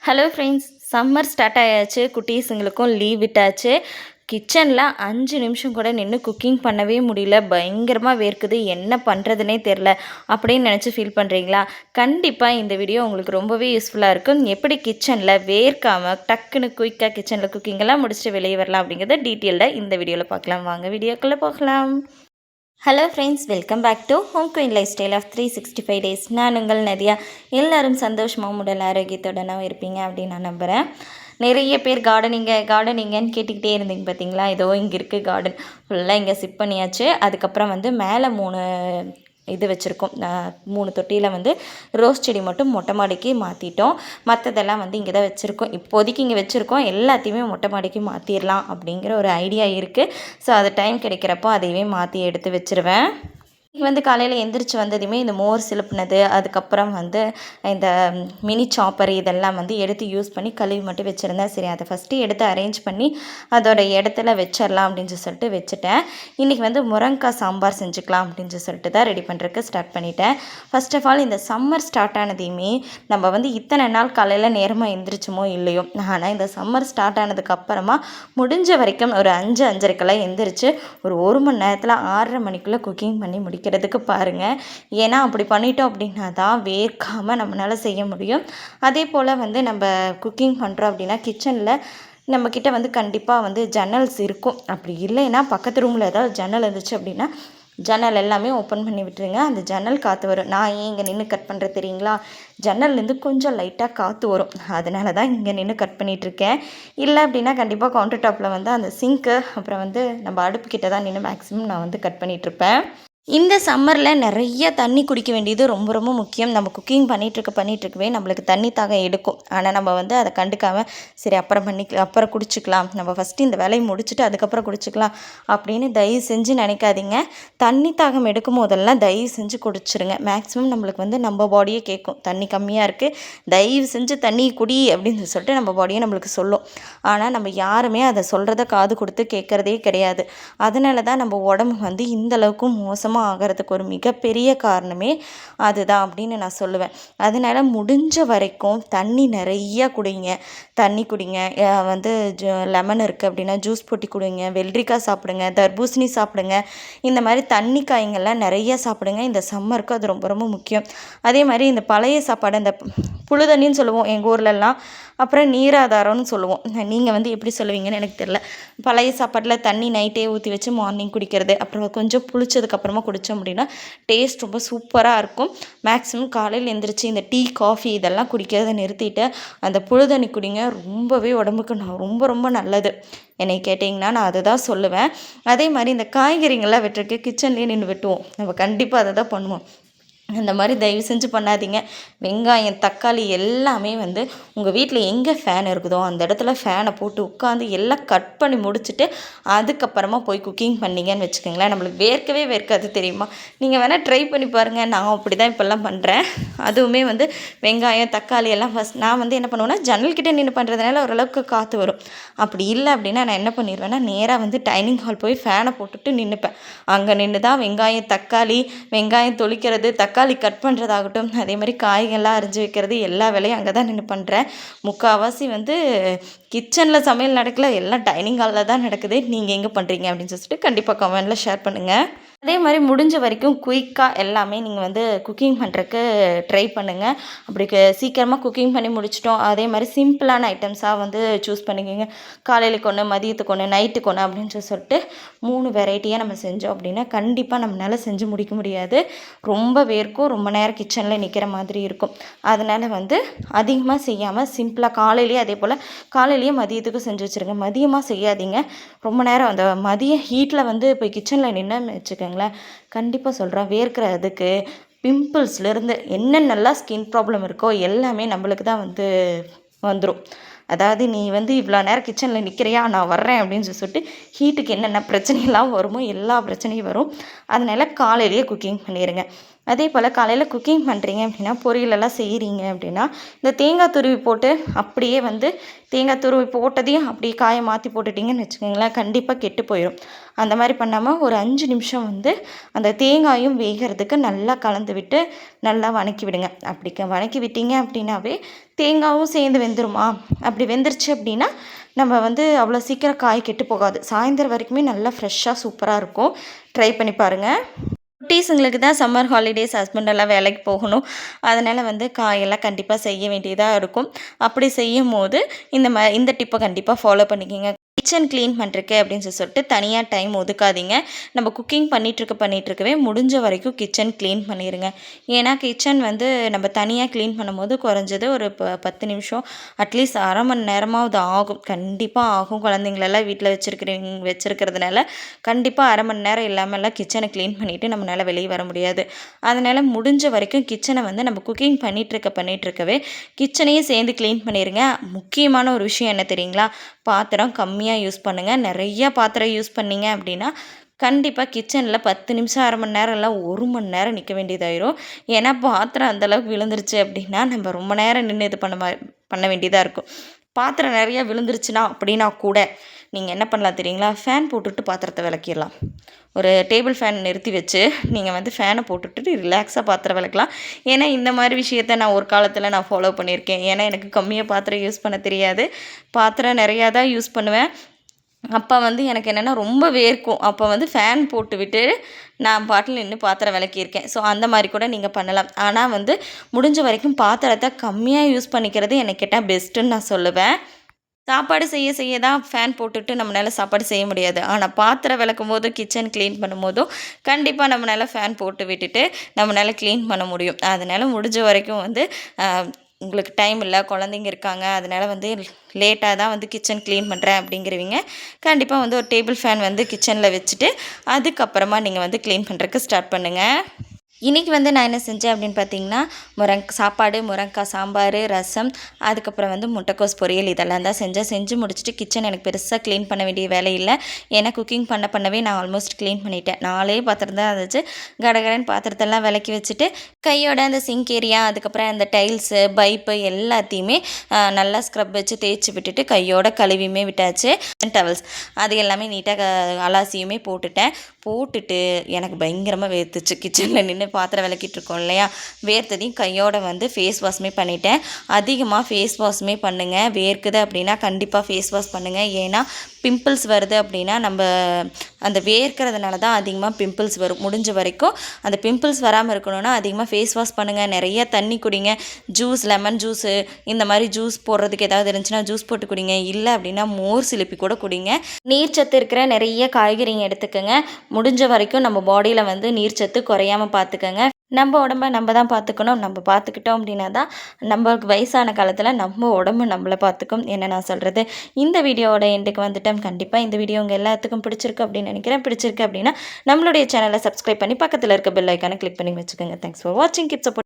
Hello friends, summer start ஆயாச்சு. குட்டீஸுங்களுக்கும் leave விட்டாச்சு. கிச்சனில் 5 நிமிஷம் கூட நின்று குக்கிங் பண்ணவே முடியல. பயங்கரமாக வேர்க்குது, என்ன பண்ணுறதுனே தெரில அப்படின்னு நினச்சி ஃபீல் பண்ணுறீங்களா? கண்டிப்பாக இந்த வீடியோ உங்களுக்கு ரொம்பவே யூஸ்ஃபுல்லாக இருக்கும். எப்படி கிச்சனில் வேர்க்காமல் டக்குன்னு குயிக்காக கிச்சனில் குக்கிங்கெல்லாம் முடிச்சுட்டு வெளியே வரலாம் அப்படிங்கிறத டீட்டெயில்டாக இந்த வீடியோவில் பார்க்கலாம். வாங்க வீடியோக்குள்ளே போகலாம். Hello friends, welcome back to home queen lifestyle of 365 days. நான் உங்கள் நதியா. எல்லோரும் சந்தோஷமாக உடல் ஆரோக்கியத்துடனும் இருப்பீங்க அப்படின்னு நான் நம்புகிறேன். நிறைய பேர் கார்டனிங்கன்னு கேட்டுக்கிட்டே இருந்தீங்க பார்த்தீங்களா? ஏதோ இங்கே இருக்குது கார்டன். ஃபுல்லாக இங்கே சிப் பண்ணியாச்சு. அதுக்கப்புறம் மேலே 3 இது வச்சுருக்கோம். 3 தொட்டியில் ரோஸ் செடி மட்டும் மொட்டை மாடிக்கு மாற்றிட்டோம். மற்றதெல்லாம் இங்கே தான் வச்சுருக்கோம். இப்போதைக்கு இங்கே வச்சுருக்கோம். எல்லாத்தையுமே மொட்டை மாடிக்கு மாற்றிடலாம் அப்படிங்கிற ஒரு ஐடியா இருக்குது. ஸோ அது டைம் கிடைக்கிறப்போ அதையுமே மாற்றி எடுத்து வச்சுருவேன். காலையில் எந்திரிச்சு வந்ததுமே இந்த மோர் சிலுப்புனது, அதுக்கப்புறம் இந்த மினி சாப்பர் இதெல்லாம் எடுத்து யூஸ் பண்ணி கழுவி மட்டும் வச்சுருந்தேன். சரி, அதை ஃபஸ்ட்டு எடுத்து அரேஞ்ச் பண்ணி அதோட இடத்துல வச்சிடலாம் அப்படின்னு சொல்லிட்டு வச்சுட்டேன். இன்றைக்கி முருங்கைக்காய் சாம்பார் செஞ்சுக்கலாம் அப்படின்னு சொல்லிட்டு தான் ரெடி பண்ணுறதுக்கு ஸ்டார்ட் பண்ணிட்டேன். ஃபர்ஸ்ட் ஆஃப் ஆல் இந்த சம்மர் ஸ்டார்ட் ஆனதையுமே நம்ம இத்தனை நாள் காலையில் நேரமாக எந்திரிச்சோமோ இல்லையோ, ஆனால் இந்த சம்மர் ஸ்டார்ட் ஆனதுக்கப்புறமா முடிஞ்ச வரைக்கும் ஒரு 5-5:30 எந்திரிச்சு ஒரு மணி நேரத்தில் 6:30 மணிக்குள்ளே குக்கிங் பண்ணி முடிக்கிறதுக்கு பாருங்கள். ஏன்னா அப்படி பண்ணிட்டோம் அப்படின்னா தான் வேர்க்காமல் நம்மளால் செய்ய முடியும். அதே போல் நம்ம குக்கிங் பண்ணுறோம் அப்படின்னா கிச்சனில் நம்மக்கிட்ட கண்டிப்பாக ஜன்னல்ஸ் இருக்கும். அப்படி இல்லைன்னா பக்கத்து ரூமில் ஏதாவது ஜன்னல் இருந்துச்சு அப்படின்னா ஜன்னல் எல்லாமே ஓப்பன் பண்ணி விட்டுருங்க. அந்த ஜன்னல் காற்று வரும். நான் ஏன் இங்கே நின்று கட் பண்ணுறது தெரியுங்களா? ஜன்னல்லேருந்து கொஞ்சம் லைட்டாக காற்று வரும். அதனால தான் இங்கே நின்று கட் பண்ணிகிட்ருக்கேன். இல்லை அப்படின்னா கண்டிப்பாக கவுண்டர் டாப்பில் அந்த சிங்க்கு அப்புறம் நம்ம அடுப்புக்கிட்ட தான் நின்று மேக்ஸிமம் நான் கட் பண்ணிகிட்ருப்பேன். இந்த சம்மரில் நிறைய தண்ணி குடிக்க வேண்டியது ரொம்ப ரொம்ப முக்கியம். நம்ம குக்கிங் பண்ணிகிட்ருக்கவே நம்மளுக்கு தண்ணி தாகம் எடுக்கும். ஆனால் நம்ம அதை கண்டுக்காமல் சரி அப்புறம் குடிச்சிக்கலாம், நம்ம ஃபஸ்ட்டு இந்த வேலையை முடிச்சுட்டு அதுக்கப்புறம் குடிச்சிக்கலாம் அப்படின்னு தயவு செஞ்சு நினைக்காதீங்க. தண்ணி தாகம் எடுக்கும் போதெல்லாம் தயவு செஞ்சு குடிச்சிருங்க. மேக்ஸிமம் நம்மளுக்கு நம்ம பாடியே கேட்கும், தண்ணி கம்மியாக இருக்குது, தயவு செஞ்சு தண்ணி குடி அப்படின்னு சொல்லிட்டு நம்ம பாடியே நம்மளுக்கு சொல்லும். ஆனால் நம்ம யாருமே அதை சொல்கிறத காது கொடுத்து கேட்குறதே கிடையாது. அதனால தான் நம்ம உடம்பு இந்தளவுக்கு மோசமாக ஆகிறதுக்கு ஒரு மிகப்பெரிய காரணமே அதுதான் அப்படின்னு நான் சொல்லுவேன். அதனால் முடிஞ்ச வரைக்கும் தண்ணி நிறையா குடிங்க. தண்ணி குடிங்க. லெமன் இருக்குது அப்படின்னா ஜூஸ் போட்டு குடிங்க. வெள்ளரிக்காய் சாப்பிடுங்க, தர்பூசணி சாப்பிடுங்க. இந்த மாதிரி தண்ணி காய்ங்கள்லாம் நிறையா சாப்பிடுங்க. இந்த சம்மருக்கு அது ரொம்ப ரொம்ப முக்கியம். அதே மாதிரி இந்த பழைய சாப்பாடு, இந்த புழு தண்ணின்னு சொல்லுவோம் எங்கள் ஊர்லெலாம், அப்புறம் நீராதாரம்னு சொல்லுவோம். நீங்கள் எப்படி சொல்லுவீங்கன்னு எனக்கு தெரியல. பழைய சாப்பாட்டில் தண்ணி நைட்டே ஊற்றி வச்சு மார்னிங் குடிக்கிறது, அப்புறம் கொஞ்சம் புளிச்சதுக்கப்புறமா குடித்தோம் அப்படின்னா டேஸ்ட் ரொம்ப சூப்பராக இருக்கும். மேக்ஸிமம் காலையில் எழுந்திரிச்சு இந்த டீ காஃபி இதெல்லாம் குடிக்கிறத நிறுத்திட்டு அந்த புழு தண்ணி குடிங்க. ரொம்பவே உடம்புக்கு ரொம்ப ரொம்ப நல்லது. என்னை கேட்டிங்கன்னா நான் அதை தான் சொல்லுவேன். அதே மாதிரி இந்த காய்கறிங்கள்லாம் வெட்டுறதுக்கு கிச்சன்லேயே நின்று வெட்டுவோம். நம்ம கண்டிப்பாக அதை தான் பண்ணுவோம். அந்த மாதிரி தயவு செஞ்சு பண்ணாதீங்க. வெங்காயம், தக்காளி எல்லாமே உங்கள் வீட்டில் எங்கே ஃபேன் இருக்குதோ அந்த இடத்துல ஃபேனை போட்டு உட்காந்து எல்லாம் கட் பண்ணி முடிச்சுட்டு அதுக்கப்புறமா போய் குக்கிங் பண்ணிங்கன்னு வச்சுக்கோங்களேன், நம்மளுக்கு வேர்க்காது தெரியுமா? நீங்கள் வேணால் ட்ரை பண்ணி பாருங்கள். நான் அப்படி தான் இப்போல்லாம் பண்ணுறேன். அதுவுமே வெங்காயம், தக்காளி எல்லாம் ஃபஸ்ட் நான் என்ன பண்ணுவேன்னா ஜன்னல்கிட்ட நின்று பண்ணுறதுனால ஓரளவுக்கு காற்று வரும். அப்படி இல்லை அப்படின்னா நான் என்ன பண்ணிடுவேன்னா நேராக டைனிங் ஹால் போய் ஃபேனை போட்டுட்டு நின்றுப்பேன். அங்கே நின்று தான் வெங்காயம் தொளிக்கிறது, தக்காளி கட் பண்ணுறதாகட்டும், அதே மாதிரி காய்கள்லாம் அரிஞ்சு வைக்கிறது, எல்லா வேலையும் அங்கே தான் நின்று பண்ணுறேன். முக்கால்வாசி கிச்சனில் சமையல் நடக்கல, எல்லாம் டைனிங் ஹாலில் தான் நடக்குது. நீங்கள் எங்கே பண்ணுறீங்க அப்படின்னு சொல்லிட்டு கண்டிப்பாக கமெண்டில் ஷேர் பண்ணுங்கள். அதே மாதிரி முடிஞ்ச வரைக்கும் குயிக்காக எல்லாமே நீங்கள் குக்கிங் பண்ணுறக்கு ட்ரை பண்ணுங்கள். அப்படி சீக்கிரமாக குக்கிங் பண்ணி முடிச்சிட்டோம். அதே மாதிரி சிம்பிளான ஐட்டம்ஸாக சூஸ் பண்ணிக்கோங்க. காலையிலுக்கு ஒன்று, மதியத்துக்கு ஒன்று, நைட்டுக்கு ஒன்று அப்படின்னு சொல்லிட்டு 3 வெரைட்டியாக நம்ம செஞ்சோம் அப்படின்னா கண்டிப்பாக நம்மளால் செஞ்சு முடிக்க முடியாது. ரொம்ப வேர்க்கும், ரொம்ப நேரம் கிச்சனில் நிற்கிற மாதிரி இருக்கும். அதனால் அதிகமாக செய்யாமல் சிம்பிளாக காலையிலேயே அதே போல் காலையிலேயே மதியத்துக்கு செஞ்சு வச்சுருங்க. மதியமாக செய்யாதீங்க. ரொம்ப நேரம் அந்த மதிய ஹீட்டில் போய் கிச்சனில் நின்று வச்சுக்கோங்களேன், கண்டிப்பாக சொல்கிறேன் வேர்க்கிறதுக்கு பிம்பிள்ஸ்லேருந்து என்னென்னலாம் ஸ்கின் ப்ராப்ளம் இருக்கோ எல்லாமே நம்மளுக்கு தான் வந்துடும். அதாவது நீ இவ்வளோ நேரம் கிச்சனில் நிற்கிறியா, நான் வர்றேன் அப்படின்னு சொல்லிட்டு ஹீட்டுக்கு என்னென்ன பிரச்சனைலாம் வருமோ எல்லா பிரச்சனையும் வரும். அதனால் காலையிலேயே குக்கிங் பண்ணிடுங்க. அதே போல் காலையில் குக்கிங் பண்ணுறீங்க அப்படின்னா, பொரியலெல்லாம் செய்கிறீங்க அப்படின்னா, இந்த தேங்காய் துருவி போட்டு அப்படியே வந்து தேங்காய் துருவி போட்டதையும் அப்படியே காயை மாற்றி போட்டுட்டிங்கன்னு வச்சுக்கோங்களேன், கண்டிப்பாக கெட்டு போயிடும். அந்த மாதிரி பண்ணாமல் ஒரு 5 நிமிஷம் வந்து அந்த தேங்காயும் வேகிறதுக்கு நல்லா கலந்து விட்டு நல்லா வதக்கி விடுங்க. அப்படி வதக்கி விட்டீங்க அப்படின்னாவே தேங்காயும் சேர்ந்து வெந்துருமா? அப்படி வெந்துருச்சு அப்படின்னா நம்ம வந்து அவ்வளோ சீக்கிரம் காய் கெட்டு போகாது. சாயந்தரம் வரைக்குமே நல்லா ஃப்ரெஷ்ஷாக சூப்பராக இருக்கும். ட்ரை பண்ணி பாருங்கள். குட்டீஸுங்களுக்கு தான் சம்மர் ஹாலிடேஸ், ஹஸ்பண்டெல்லாம் வேலைக்கு போகணும். அதனால் வந்து காயெல்லாம் கண்டிப்பாக செய்ய வேண்டியதாக இருக்கும். அப்படி செய்யும்போது இந்த டிப்பை கண்டிப்பாக ஃபாலோ பண்ணிக்கோங்க. கிச்சன் க்ளீன் பண்ணுறக்கு அப்படின்னு சொல்லிட்டு தனியாக டைம் ஒதுக்காதீங்க. நம்ம குக்கிங் பண்ணிகிட்ருக்கவே முடிஞ்ச வரைக்கும் கிச்சன் க்ளீன் பண்ணிடுங்க. ஏன்னா கிச்சன் வந்து நம்ம தனியாக க்ளீன் பண்ணும்போது குறைஞ்சது ஒரு 10 நிமிஷம், அட்லீஸ்ட் அரை மணி நேரமாவது ஆகும். கண்டிப்பாக ஆகும். குழந்தைங்களெல்லாம் வீட்டில் வச்சுருக்கிறதுனால கண்டிப்பாக அரை மணி நேரம் இல்லாமல்லாம் கிச்சனை க்ளீன் பண்ணிவிட்டு நம்மளால் வெளியே வர முடியாது. அதனால் முடிஞ்ச வரைக்கும் கிச்சனை வந்து நம்ம குக்கிங் பண்ணிகிட்ருக்கவே கிச்சனையும் சேர்ந்து க்ளீன் பண்ணிடுங்க. முக்கியமான ஒரு விஷயம் என்ன தெரியுங்களா? பாத்திரம் கம்மியாக யூஸ் பண்ணுங்கள். நிறையா பாத்திரம் யூஸ் பண்ணிங்க அப்படின்னா கண்டிப்பாக கிச்சனில் 10 நிமிஷம், அரை மணி நேரம் இல்லை 1 மணி நேரம் நிற்க வேண்டியதாயிரும். ஏன்னா பாத்திரம் அந்தளவுக்கு விழுந்துருச்சு அப்படின்னா நம்ம ரொம்ப நேரம் நின்று இது பண்ண வேண்டியதாக இருக்கும். பாத்திரம் நிறையா விழுந்துருச்சுன்னா அப்படின்னா கூட நீங்கள் என்ன பண்ணலாம் தெரியுங்களா? ஃபேன் போட்டுவிட்டு பாத்திரத்தை விளக்கிடலாம். ஒரு டேபிள் ஃபேன் நிறுத்தி வச்சு நீங்கள் வந்து ஃபேனை போட்டுவிட்டு ரிலாக்ஸாக பாத்திரம் விளக்கலாம். ஏன்னா இந்த மாதிரி விஷயத்த நான் ஒரு காலத்தில் ஃபாலோ பண்ணியிருக்கேன். ஏன்னா எனக்கு கம்மியாக பாத்திரம் யூஸ் பண்ண தெரியாது. பாத்திரம் நிறையா தான் யூஸ் பண்ணுவேன். அப்போ வந்து எனக்கு என்னென்னா ரொம்ப வேர்க்கும். அப்போ வந்து ஃபேன் போட்டுவிட்டு நான் பாட்டில் நின்று பாத்திரம் விளக்கியிருக்கேன். ஸோ அந்த மாதிரி கூட நீங்கள் பண்ணலாம். ஆனால் வந்து முடிஞ்ச வரைக்கும் பாத்திரத்தை கம்மியாக யூஸ் பண்ணிக்கிறது எனக்கு கேட்டால் பெஸ்ட்டுன்னு நான் சொல்லுவேன். சாப்பாடு செய்ய தான் ஃபேன் போட்டுட்டு நம்மளால் சாப்பாடு செய்ய முடியாது. ஆனால் பாத்திரம் விளக்கும் போதும் கிச்சன் க்ளீன் பண்ணும்போதும் கண்டிப்பாக நம்மளால் ஃபேன் போட்டு விட்டுட்டு நம்மளால் க்ளீன் பண்ண முடியும். அதனால் முடிஞ்ச வரைக்கும் வந்து உங்களுக்கு டைம் இல்லை, குழந்தைங்க இருக்காங்க, அதனால் வந்து லேட்டாக தான் வந்து கிச்சன் க்ளீன் பண்ணுறேன் அப்படிங்கிறவங்க கண்டிப்பாக வந்து ஒரு டேபிள் ஃபேன் வந்து கிச்சனில் வச்சுட்டு அதுக்கப்புறமா நீங்கள் வந்து க்ளீன் பண்ணுறதுக்கு ஸ்டார்ட் பண்ணுங்கள். இன்றைக்கி வந்து நான் என்ன செஞ்சேன் அப்படின்னு பார்த்தீங்கன்னா, சாப்பாடு, முருங்கைக்காய் சாம்பார், ரசம், அதுக்கப்புறம் வந்து முட்டைக்கோஸ் பொரியல் இதெல்லாம் தான் செஞ்சு முடிச்சுட்டு கிச்சன் எனக்கு பெருசாக க்ளீன் பண்ண வேண்டிய வேலை இல்லை. ஏன்னா குக்கிங் பண்ணவே நான் ஆல்மோஸ்ட் க்ளீன் பண்ணிட்டேன். 4 பாத்திரம் தான் இருந்துச்சு. கடகடன்னு பாத்திரத்தெல்லாம் விளக்கி வச்சுட்டு கையோட அந்த சிங்க் ஏரியா, அதுக்கப்புறம் அந்த டைல்ஸு, பைப்பு எல்லாத்தையுமே நல்லா ஸ்க்ரப் வச்சு தேய்ச்சி விட்டுட்டு கையோட கழுவியுமே விட்டாச்சு. டவல்ஸ் அது எல்லாமே நீட்டாக அலாசியுமே போட்டுட்டு எனக்கு பயங்கரமாக வேர்த்துச்சு. கிச்சனில் நின்று பாத்திரம் விளக்கிட்டு இருக்கோம் இல்லையா, வேர்த்ததையும் கையோட வந்து ஃபேஸ் வாஷ்மே பண்ணிட்டேன். அதிகமாக ஃபேஸ் வாஷ்மே பண்ணுங்கள். வேர்க்குது அப்படின்னா கண்டிப்பாக ஃபேஸ் வாஷ் பண்ணுங்கள். ஏன்னா பிம்பிள்ஸ் வருது அப்படின்னா நம்ம அந்த வேர்க்கிறதுனால தான் அதிகமாக பிம்பிள்ஸ் வரும். முடிஞ்ச வரைக்கும் அந்த பிம்பிள்ஸ் வராமல் இருக்கணும்னா அதிகமாக ஃபேஸ் வாஷ் பண்ணுங்கள். நிறைய தண்ணி குடிங்க. ஜூஸ், லெமன் ஜூஸு இந்த மாதிரி ஜூஸ் போடுறதுக்கு ஏதாவது இருந்துச்சுன்னா ஜூஸ் போட்டு குடிங்க. இல்லை அப்படின்னா மோர் சிலுப்பி கூட குடிங்க. நீர்ச்சத்து இருக்கிற நிறைய காய்கறிங்க எடுத்துக்கோங்க. முடிஞ்ச வரைக்கும் நம்ம பாடியில் வந்து நீர்ச்சத்து குறையாமல் பார்த்துக்கோங்க. நம்ம உடம்பை நம்ம தான் பார்த்துக்கணும். நம்ம பார்த்துக்கிட்டோம் அப்படின்னா தான் நம்மளுக்கு வயசான காலத்தில் நம்ம உடம்பு நம்மளை பார்த்துக்கும். என்ன நான் சொல்கிறது, இந்த வீடியோவோட எண்டுக்கு வந்துட்டோம். கண்டிப்பாக இந்த வீடியோ உங்கள் எல்லாத்துக்கும் பிடிச்சிருக்கு அப்படின்னு நினைக்கிறேன். பிடிச்சிருக்கு அப்படின்னா நம்மளுடைய சேனலை சப்ஸ்கிரைப் பண்ணி பக்கத்தில் இருக்க பெல் ஐக்கானை கிளிக் பண்ணி வச்சுக்கோங்க. தேங்க்ஸ் ஃபார் வாட்சிங். Keep support.